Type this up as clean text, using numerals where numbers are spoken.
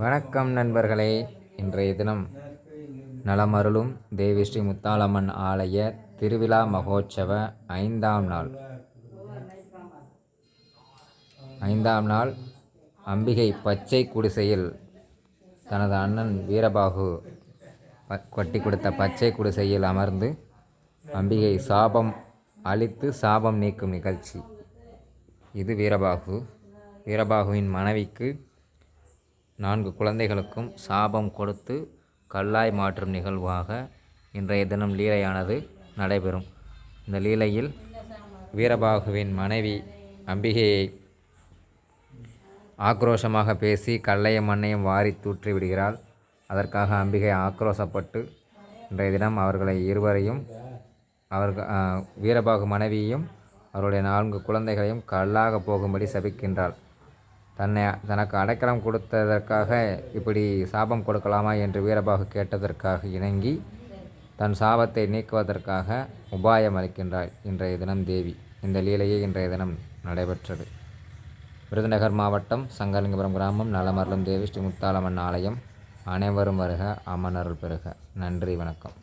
வணக்கம் நண்பர்களே. இன்றைய தினம் நலமருளும் தேவி ஸ்ரீ முத்தாலம்மன் ஆலய திருவிழா மகோற்சவ ஐந்தாம் நாள் அம்பிகை பச்சை குடிசையில் தனது அண்ணன் வீரபாகு கொட்டி கொடுத்த பச்சை குடிசையில் அமர்ந்து அம்பிகை சாபம் அளித்து சாபம் நீக்கும் நிகழ்ச்சி. இது வீரபாகுவின் மனைவிக்கு 4 குழந்தைகளுக்கும் சாபம் கொடுத்து கல்லாய் மாற்றும் நிகழ்வாக இன்றைய தினம் லீலையானது நடைபெறும். இந்த லீலையில் வீரபாகுவின் மனைவி அம்பிகையை ஆக்ரோஷமாக பேசி கல்லையும் மண்ணையும் வாரி தூற்றி விடுகிறாள். அதற்காக அம்பிகை ஆக்ரோஷப்பட்டு இன்றைய தினம் அவர்களை இருவரையும் வீரபாகு மனைவியையும் அவருடைய 4 குழந்தைகளையும் கல்லாக போகும்படி சபிக்கின்றாள். தனக்கு அடைக்கலம் கொடுத்ததற்காக இப்படி சாபம் கொடுக்கலாமா என்று வீரபாகு கேட்டதற்காக இணங்கி தன் சாபத்தை நீக்குவதற்காக உபாயம் அளிக்கின்றாள் இன்றைய தினம் தேவி. இந்த லீலையை இன்றைய தினம் நடைபெற்றது. விருதுநகர் மாவட்டம் சங்கரலிங்கபுரம் கிராமம் நலமருளும் தேவி ஸ்ரீ முத்தாலம்மன் ஆலயம். அனைவரும் வருக, அம்மன் அருள் பெறுக. நன்றி, வணக்கம்.